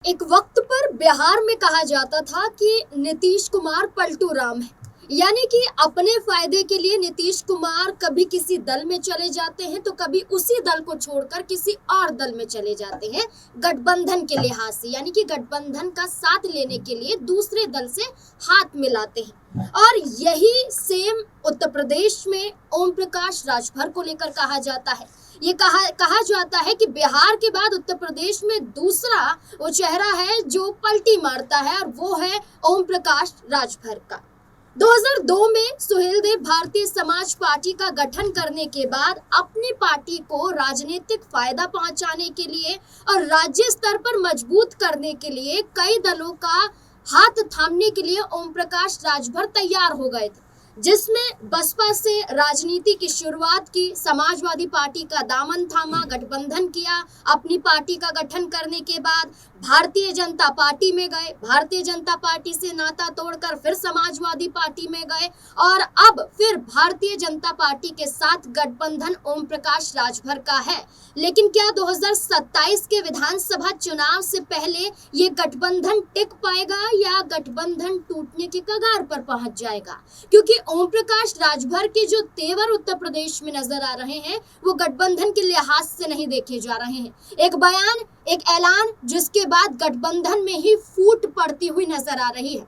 एक वक्त पर बिहार में कहा जाता था कि नीतीश कुमार पलटू राम है। यानी कि अपने फायदे के लिए नीतीश कुमार कभी किसी दल में चले जाते हैं तो कभी उसी दल को छोड़कर किसी और दल में चले जाते हैं गठबंधन के लिहाज से, यानी कि गठबंधन का साथ लेने के लिए दूसरे दल से हाथ मिलाते हैं। और यही सेम उत्तर प्रदेश में ओम प्रकाश राजभर को लेकर कहा जाता है। ये कहा जाता है कि बिहार के बाद उत्तर प्रदेश में दूसरा वो चेहरा है जो पलटी मारता है, और वो है ओम प्रकाश राजभर का। 2002 में सुहेलदेव भारतीय समाज पार्टी का गठन करने के बाद अपनी पार्टी को राजनीतिक फायदा पहुंचाने के लिए और राज्य स्तर पर मजबूत करने के लिए कई दलों का हाथ थामने के लिए ओम प्रकाश राजभर तैयार हो गए थे, जिसमें बसपा से राजनीति की शुरुआत की, समाजवादी पार्टी का दामन थामा, गठबंधन किया। अपनी पार्टी का गठन करने के बाद भारतीय जनता पार्टी में गए, भारतीय जनता पार्टी से नाता तोड़कर फिर समाजवादी पार्टी में गए, और अब फिर भारतीय जनता पार्टी के साथ गठबंधन ओम प्रकाश राजभर का है। लेकिन क्या 2027 के विधानसभा चुनाव से पहले ये गठबंधन टिक पाएगा या गठबंधन टूटने के कगार पर पहुंच जाएगा? क्योंकि ओम प्रकाश राजभर के जो तेवर उत्तर प्रदेश में नजर आ रहे हैं वो गठबंधन के लिहाज से नहीं देखे जा रहे हैं। एक बयान, एक ऐलान, जिसके बाद गठबंधन में ही फूट पड़ती हुई नजर आ रही है।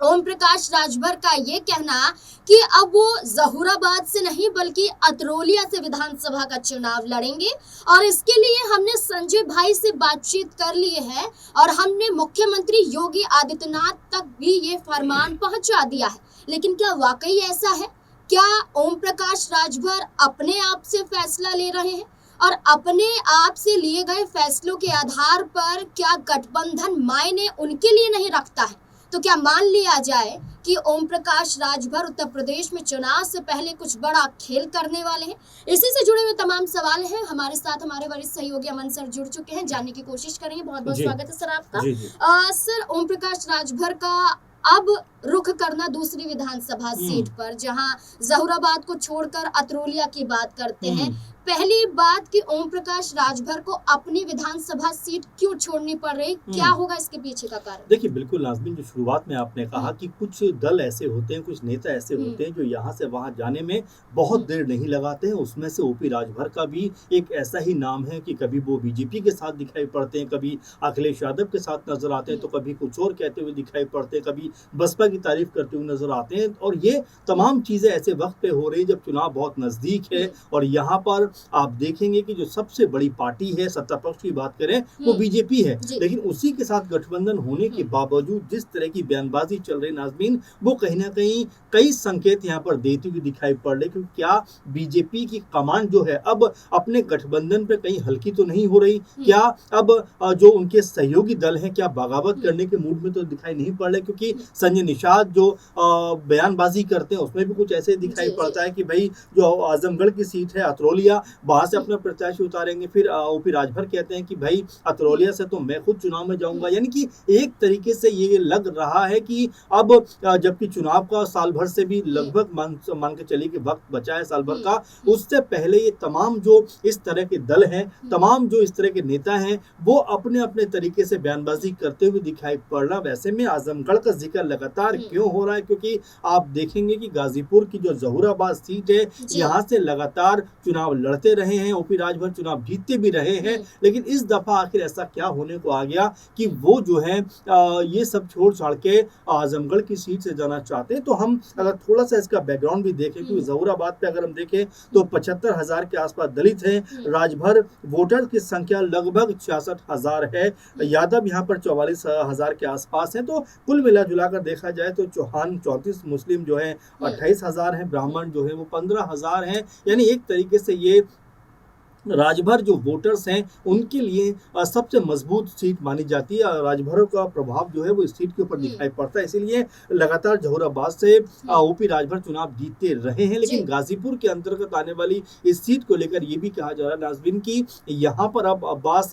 ओम प्रकाश राजभर का ये कहना कि अब वो जहूराबाद से नहीं बल्कि अतरोलिया से विधानसभा का चुनाव लड़ेंगे, और इसके लिए हमने संजय भाई से बातचीत कर ली है और हमने मुख्यमंत्री योगी आदित्यनाथ तक भी ये फरमान पहुंचा दिया है। लेकिन क्या वाकई ऐसा है? क्या ओम प्रकाश राजभर अपने आप से फैसला ले रहे हैं, और अपने आप से लिए गए फैसलों के आधार पर क्या गठबंधन मायने उनके लिए नहीं रखता है? तो क्या मान लिया जाए कि ओम प्रकाश राजभर उत्तर प्रदेश में चुनाव से पहले कुछ बड़ा खेल करने वाले हैं? इसी से जुड़े हुए तमाम सवाल हैं। हमारे साथ हमारे वरिष्ठ सहयोगी अमन सर जुड़ चुके हैं, जानने की कोशिश करेंगे। बहुत बहुत स्वागत है सर आपका। सर, ओम प्रकाश राजभर का अब रुख करना दूसरी विधानसभा सीट पर, जहां जहूराबाद को छोड़कर अतरोलिया की बात करते हैं। पहली बात कि ओम प्रकाश राजभर को अपनी विधानसभा सीट क्यों छोड़नी पड़ रही, क्या होगा इसके पीछे का कारण? देखिए, बिल्कुल नाज़मीन, जो शुरुआत में आपने कहा कि कुछ दल ऐसे होते हैं, कुछ नेता ऐसे होते हैं जो यहाँ से वहाँ जाने में बहुत देर नहीं लगाते हैं। उसमें से ओपी राजभर का भी एक ऐसा ही नाम है कि कभी वो बीजेपी के साथ दिखाई पड़ते हैं, कभी अखिलेश यादव के साथ नजर आते हैं, तो कभी कुछ और कहते हुए दिखाई पड़ते हैं, कभी बसपा की तारीफ करते हुए नजर आते हैं। और ये तमाम चीज़ें ऐसे वक्त पे हो रही है जब चुनाव बहुत नज़दीक है, और यहाँ पर आप देखेंगे कि जो सबसे बड़ी पार्टी है, सत्ता पक्ष की बात करें, वो बीजेपी है। लेकिन उसी के साथ गठबंधन होने के बावजूद जिस तरह की बयानबाजी चल रही नाज़मीन, वो कहीं ना कहीं कई संकेत यहाँ पर देती हुई दिखाई पड़ रही, क्योंकि क्या बीजेपी की कमान जो है अब अपने गठबंधन पे कहीं हल्की तो नहीं हो रही? क्या अब जो उनके सहयोगी दल हैं, क्या बगावत करने के मूड में तो दिखाई नहीं पड़ रहे? क्योंकि संजय निषाद जो बयानबाजी करते हैं उसमें भी कुछ ऐसे दिखाई पड़ता है कि भाई जो आजमगढ़ की सीट है अतरोलिया, वहां से अपना प्रत्याशी उतारेंगे। फिर ओपी राजभर कहते हैं कि भाई अतरोलिया से तो मैं खुद चुनाव में जाऊंगा। यानी कि एक तरीके से ये लग रहा है कि अब जबकि चुनाव का साल भर से भी लगभग मान के चलिए कि वक्त बचा है साल भर का, उससे पहले ये तमाम जो इस तरह के दल हैं, तमाम जो इस तरह के नेता हैं, वो अपने अपने तरीके से बयानबाजी करते हुए दिखाई पड़ रहा। वैसे में आजमगढ़ का जिक्र लगातार क्यों हो रहा है? क्योंकि आप देखेंगे कि गाजीपुर की जो जहूराबाद सीट है, यहाँ से लगातार चुनाव लड़ते रहे हैं, ओपी राजभर चुनाव जीतते भी रहे हैं। लेकिन इस दफा आखिर ऐसा क्या होने को आ गया कि वो जो है ये सब छोड़ छाड़ के आजमगढ़ की सीट से जाना चाहते हैं? तो हम अगर थोड़ा सा इसका बैकग्राउंड भी देखें, क्योंकि जहूराबाद पे अगर हम देखें तो 75,000 के आसपास दलित हैं, राजभर वोटर की संख्या लगभग 66,000 है, यादव यहाँ पर 44,000 के आसपास है। तो कुल मिला जुला कर देखा जाए तो चौहान 34, मुस्लिम जो है 28,000 है, ब्राह्मण जो है वो 15,000 है। यानी एक तरीके से ये राजभर जो वोटर्स हैं उनके लिए सबसे मजबूत सीट मानी जाती है। राजभर का प्रभाव जो है वो इस सीट के ऊपर दिखाई पड़ता है, इसीलिए लगातार जहूराबाद से ओपी राजभर चुनाव जीतते रहे हैं। लेकिन गाजीपुर के अंतर्गत आने वाली इस सीट को लेकर ये भी कहा जा रहा है नाज़मीन की यहाँ पर अब अब्बास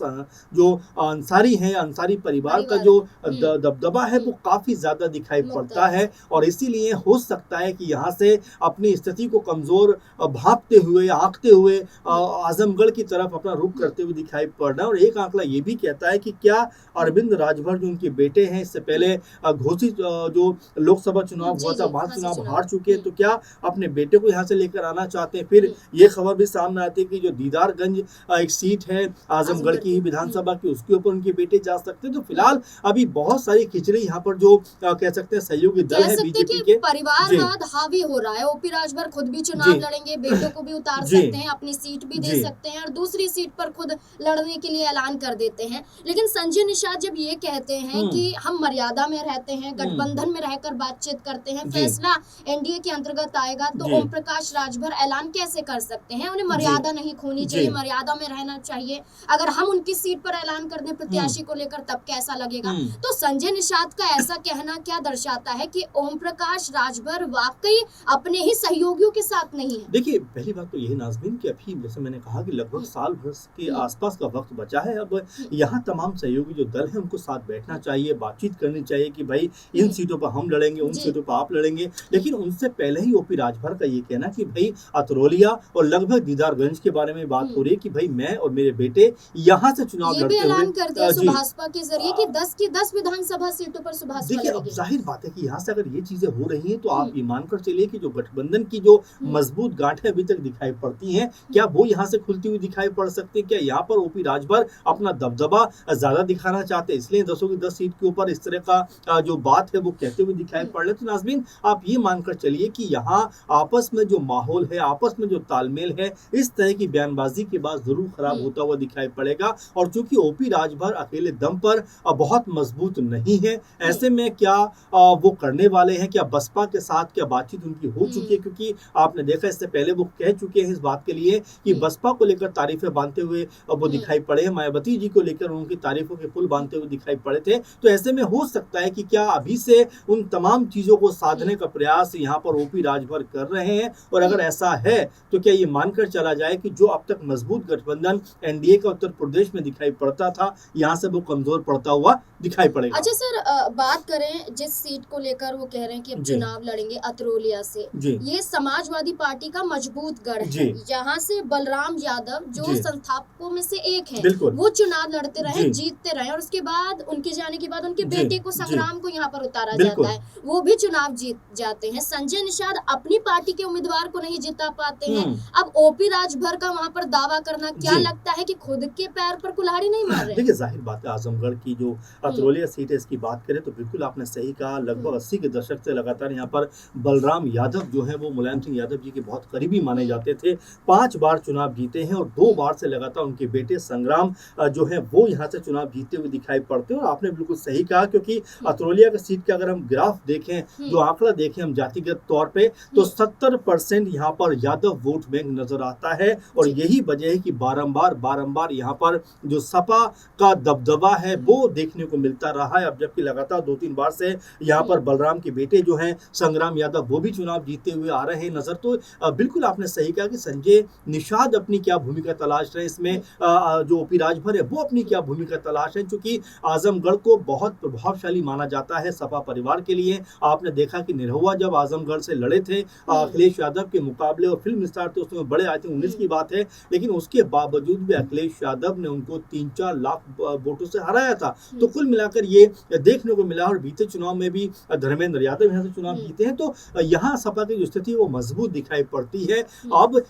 जो अंसारी हैं, अंसारी परिवार का जो दबदबा है वो काफ़ी ज़्यादा दिखाई पड़ता है, और इसीलिए हो सकता है कि यहाँ से अपनी स्थिति को कमज़ोर भांपते हुए, आंकते हुए आजम आजमगढ़ की तरफ अपना रुख करते हुए दिखाई पड़ रहा है। और एक आंकड़ा ये भी कहता है कि क्या अरविंद राजभर जो उनके बेटे हैं, इससे पहले घोषित जो लोकसभा चुनाव हुआ जी था जी वहां हाँ से चुनाव चुनाव हार चुके हैं, तो क्या अपने बेटे को यहाँ से लेकर आना चाहते हैं? फिर ये खबर भी सामने आती है कि जो दीदारगंज एक सीट है आजमगढ़ की ही विधानसभा की, उसके ऊपर उनके बेटे जा सकते हैं। तो फिलहाल अभी बहुत सारी खिचड़ी यहाँ पर जो कह सकते हैं सहयोगी दल कह है सकते बीजेपी कि के। जी परिवारवाद हावी हो रहा है। ओपी राजभर खुद भी चुनाव जी लड़ेंगे, बेटों को भी उतार जी सकते हैं, अपनी सीट भी दे जी सकते हैं और दूसरी सीट पर खुद लड़ने के लिए ऐलान कर देते हैं। लेकिन संजय निषाद जब ये कहते हैं कि हम मर्यादा में रहते हैं, गठबंधन में रहकर बातचीत करते हैं, जी फैसला एनडीए के अंतर्गत आएगा, तो जी ओम प्रकाश राजभर ऐलान कैसे कर सकते हैं? उन्हें जी मर्यादा नहीं खोनी जी चाहिए, मर्यादा में रहना चाहिए। अगर हम उनकी सीट पर ऐलान कर दें प्रत्याशी को लेकर, तब कैसा लगेगा? तो संजय निषाद का ऐसा कहना क्या दर्शाता है कि ओम प्रकाश राजभर वाकई अपने ही सहयोगियों के साथ नहीं है? देखिए, पहली बात तो यही नाज़मीन कि अभी जैसे मैंने कहा कि लगभग साल भर के आसपास का वक्त बचा है। अब यहाँ तमाम सहयोगी जो दल हैं उनको साथ बैठना चाहिए, बातचीत करनी चाहिए कि भाई इन सीटों पर हम लड़ेंगे, उन जी सीटों पर आप लड़ेंगे। लेकिन उनसे पहले ही ओपी राजभर का ये कहना कि भाई अतरौलिया और लगभग दीदारगंज के बारे में बात हो रही है कि भाई मैं और मेरे बेटे यहाँ से चुनाव ये भी लड़ते ऐलान हुए कर दिया जी सुभाषपा के जरिए कि 10 की 10 विधानसभा सीटों पर सुभाषपा देखिए, अब लड़ेगी। जाहिर बात है कि यहाँ से अगर ये चीजें हो रही हैं तो आप ये मानकर चलिए कि जो गठबंधन की जो मजबूत गांठें अभी तक दिखाई पड़ती हैं, क्या वो यहाँ से खुलती हुई दिखाई पड़ सकती है? क्या यहाँ पर ओपी राजभर अपना दबदबा ज्यादा दिखाना चाहते हैं, इसलिए 10 की 10 सीट के ऊपर इस तरह का जो बात है वो कहते हुए दिखाई पड़ रहे? तो नाज़मीन, आप ये मानकर चलिए कि यहाँ आपस में जो माहौल है, आपस में जो तालमेल है, इस तरह की बयानबाजी के बाद जरूर खराब होता हुआ दिखाई पड़ेगा। और चूंकि ओपी राजभर अकेले दम पर बहुत मजबूत नहीं है, ऐसे में क्या वो करने वाले हैं? क्या बसपा के साथ क्या बातचीत उनकी हो चुकी है? क्योंकि आपने देखा इससे पहले वो कह चुके हैं इस बात के लिए कि बसपा को लेकर तारीफें बांधते हुए वो दिखाई पड़े हैं, मायावती जी को लेकर उनकी तारीफों के पुल बांधते हुए दिखाई पड़े थे। तो ऐसे में हो सकता है कि क्या अभी से उन तमाम चीजों को साधने का प्रयास यहाँ पर ओपी राजभर कर रहे हैं? और अगर ऐसा है तो क्या ये मानकर चला जाए कि जो अब तक मजबूत गठबंधन एनडीए का उत्तर प्रदेश में दिखाई पड़ता था, यहाँ से वो कमजोर पड़ता हुआ दिखाई पड़ेगा? अच्छा सर, बात करें जिस सीट को लेकर वो कह रहे हैं कि अब जी चुनाव लड़ेंगे अतरौलिया से, जी ये समाजवादी पार्टी का मजबूत गढ़ है। जी यहाँ से बलराम यादव जो जी संस्थापकों में से एक है, बिल्कुल वो चुनाव लड़ते रहे, जी जीतते रहे, और उसके बाद उनके जाने के बाद उनके जी बेटे को जी संग्राम को यहाँ पर उतारा बिल्कुल जाता है, वो भी चुनाव जीत जाते हैं। संजय निषाद अपनी पार्टी के उम्मीदवार को नहीं जिता पाते हैं। अब ओपी राजभर का वहाँ पर दावा करना, क्या जी लगता है कि खुद के पैर पर कुल्हाड़ी नहीं मार रहे? देखिए, जाहिर बात है आजमगढ़ की जो अतरौलिया सीट है इसकी बात करें तो बिल्कुल आपने सही कहा। लगभग 80 के दशक से लगातार यहाँ पर बलराम यादव जो है वो मुलायम सिंह यादव जी के बहुत करीबी माने जाते थे। 5 बार चुनाव जीते हैं और 2 बार से लगातार उनके बेटे संग्राम जो है वो यहाँ से चुनाव जीतते हुए दिखाई पड़ते हैं। और आपने बिल्कुल सही कहा, क्योंकि अतरौलिया की सीट का अगर हम ग्राफ देखें, जो आंकड़ा देखें हम जातिगत तौर पे, तो 70% यहाँ पर यादव वोट बैंक नजर आता है। और यही वजह है कि बारंबार यहाँ पर जो सपा का दबदबा है वो देखने को मिलता रहा है। अब जबकि लगातार 2-3 बार से यहाँ पर बलराम के बेटे जो हैं संग्राम यादव वो भी चुनाव जीतते हुए आ रहे हैं नजर। तो बिल्कुल आपने सही कहा कि संजय निषाद अपनी क्या भूमिका तलाश रहे हैं इसमें, जो ओपी राजभर है वो अपनी क्या भूमिका तलाश है, क्योंकि आजमगढ़ को बहुत प्रभावशाली माना जाता है सपा परिवार के लिए। आपने देखा कि निरहुआ जब आजमगढ़ से लड़े थे अखिलेश यादव के मुकाबले, और फिल्म स्टार थे उसमें बड़े, आई थिंक 19 की बात है, लेकिन उसके बावजूद भी अखिलेश यादव ने उनको 3-4 लाख वोटों से हराया था। तो कुल मिलाकर ये देखने को मिला। और बीते चुनाव में भी धर्मेंद्र यादव यहाँ से चुनाव जीते हैं। तो यहाँ सपा की जो स्थिति है वो मजबूत दिखाई पड़ती है। अब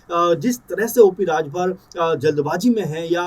जिस तरह से ओपी राजभर जल्दबाजी में है या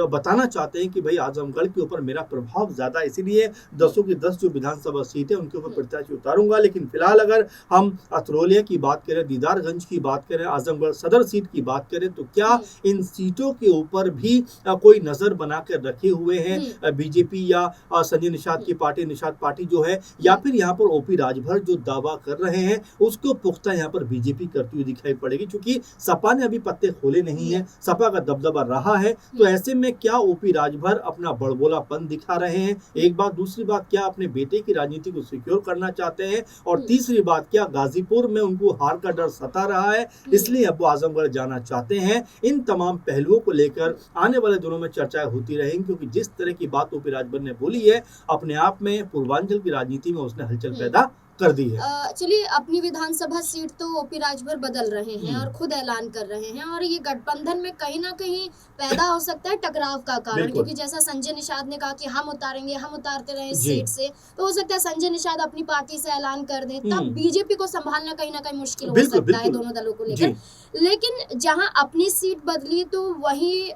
बताना चाहते हैं कि भाई आजमगढ़ के ऊपर मेरा प्रभाव ज्यादा, इसीलिए 10 की 10 जो विधानसभा सीट है उनके ऊपर प्रत्याशी उतारूंगा। लेकिन फिलहाल अगर हम अतरौलिया की बात करें, दीदारगंज की बात करें, आजमगढ़ सदर सीट की बात करें, तो क्या इन सीटों के ऊपर भी कोई नजर बना कर रखे हुए हैं बीजेपी या संजय निषाद की पार्टी, निषाद पार्टी जो है, या फिर यहाँ पर ओपी राजभर जो दावा कर रहे हैं उसको पुख्ता यहाँ पर बीजेपी करती हुई दिखाई पड़ेगी? क्योंकि सपा ने अभी पत्ते खोले नहीं है, सपा का दबदबा रहा है। तो ऐसे में क्या ओपी राजभर अपना बड़बोलापन दिखा रहे हैं? एक बात। दूसरी बात, क्या अपने बेटे की राजनीति को सिक्योर करना चाहते हैं? और तीसरी बात, क्या गाजीपुर में उनको हार का डर सता रहा है इसलिए अब वो आजमगढ़ जाना चाहते हैं? इन तमाम पहलुओं को लेकर आने वाले दिनों में चर्चाएं होती रहेंगी, क्योंकि जिस तरह की बात ओपी राजभर ने बोली है, अपने आप में पूर्वांचल की राजनीति में उसने हलचल पैदा कर दी है। चलिए, अपनी विधानसभा सीट तो ओपी राजभर बदल रहे हैं और खुद ऐलान कर रहे हैं, और ये गठबंधन में कहीं ना कहीं पैदा हो सकता है टकराव का कारण, बिल्कुल। क्योंकि जैसा संजय निषाद ने कहा कि हम उतारेंगे, हम उतारते रहे इस जी। सीट से, तो हो सकता है संजय निषाद अपनी पार्टी से ऐलान कर दें, तब हम्म। बीजेपी को संभालना कहीं ना कहीं मुश्किल हो बिल्कुल सकता है बिल्कुल। दोनों दलों को जी। लेकर। लेकिन जहां अपनी सीट बदली, तो वहीं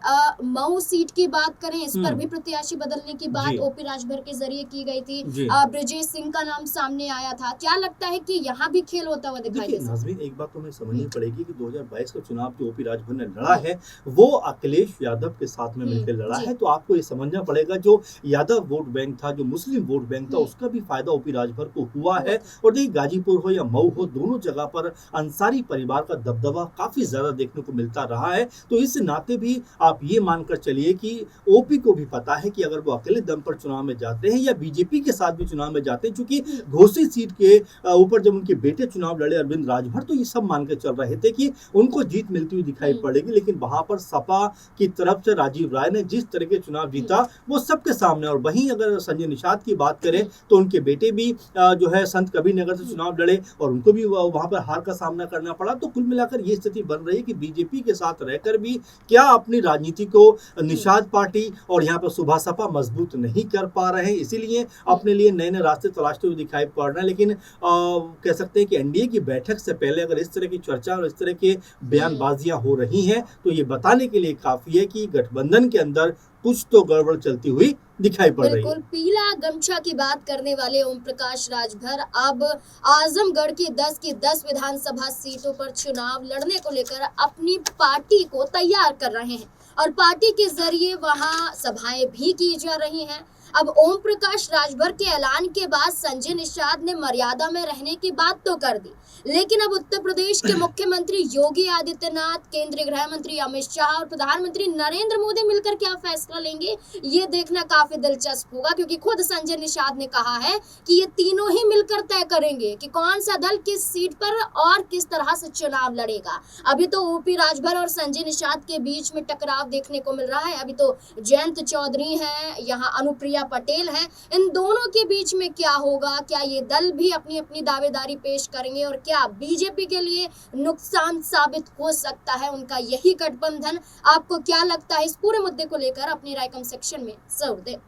मऊ सीट की बात करें, इस पर भी प्रत्याशी बदलने की बात जी। ओपी राजभर के जरिए की गई थी। जी। ब्रजेश सिंह का नाम सामने आया था। क्या लगता है कि यहाँ भी खेल होता हुआ दिखाई देखिए दे सकता नाज़मीन, एक बात तो हमें समझनी हम्म। पड़ेगी कि 2022 का चुनाव जो ओपी राजभर ने लड़ा है, वो अखिलेश यादव के साथ में मिलकर लड़ा जी। है। तो आपको ये समझना पड़ेगा, जो यादव वोट बैंक था, जो मुस्लिम वोट बैंक था, उसका भी फायदा ओपी राजभर को हुआ है। और देखिए, गाजीपुर हो या मऊ हो, दोनों जगह पर अंसारी परिवार का दबदबा काफी ज्यादा देखने को मिलता रहा है। तो इस नाते भी आप ये मानकर चलिए कि ओपी को भी पता है कि अगर वो अकेले दम पर चुनाव में जाते हैं या बीजेपी के साथ भी चुनाव में जाते हैं, चूंकि घोसी सीट के ऊपर जब उनके बेटे चुनाव लड़े अरविंद राजभर, तो ये सब मान के चल रहे थे कि उनको जीत मिलती हुई दिखाई पड़ेगी। लेकिन वहां पर सपा की तरफ से राजीव राय ने जिस तरह के चुनाव जीता, वो सबके सामने। और वहीं अगर संजय निषाद की बात करें, तो उनके बेटे भी जो है संत कबीर नगर से चुनाव लड़े और उनको भी वहां पर हार का सामना करना पड़ा। तो कुल मिलाकर ये स्थिति बन रही है कि बीजेपी के साथ रहकर भी क्या अपनी राजनीति को निषाद पार्टी और यहाँ पर सुबह सपा मजबूत नहीं कर पा रहे हैं, इसीलिए अपने लिए नए नए रास्ते तलाशते हुए दिखाई पड़ रहे हैं। लेकिन कह सकते हैं कि एनडीए की बैठक से पहले अगर इस तरह की चर्चा और इस तरह के बयानबाजियां हो रही हैं, तो ये बताने के लिए काफी है कि गठबंधन के अंदर कुछ तो गड़बड़ चलती हुई दिखाई पड़ रही है। बिल्कुल, पीला गमछा की बात करने वाले ओम प्रकाश राजभर अब आजमगढ़ की 10 की 10 विधानसभा सीटों पर चुनाव लड़ने को लेकर अपनी पार्टी को तैयार कर रहे हैं, और पार्टी के जरिए वहां सभाएं भी की जा रही हैं। अब ओम प्रकाश राजभर के ऐलान के बाद संजय निषाद ने मर्यादा में रहने की बात तो कर दी, लेकिन अब उत्तर प्रदेश के मुख्यमंत्री योगी आदित्यनाथ, केंद्रीय गृह मंत्री अमित शाह और प्रधानमंत्री नरेंद्र मोदी मिलकर क्या फैसला लेंगे, ये देखना काफी दिलचस्प होगा, क्योंकि खुद संजय निषाद ने कहा है कि ये तीनों ही मिलकर तय करेंगे कि कौन सा दल किस सीट पर और किस तरह से चुनाव लड़ेगा। अभी तो ओपी राजभर और संजय निषाद के बीच में टकराव देखने को मिल रहा है। अभी तो जयंत चौधरी है, यहाँ अनुप्रिया पटेल है, इन दोनों के बीच में क्या होगा, क्या ये दल भी अपनी अपनी दावेदारी पेश करेंगे और क्या बीजेपी के लिए नुकसान साबित हो सकता है उनका यही गठबंधन। आपको क्या लगता है इस पूरे मुद्दे को लेकर? अपनी राय कमेंट सेक्शन में जरूर दें।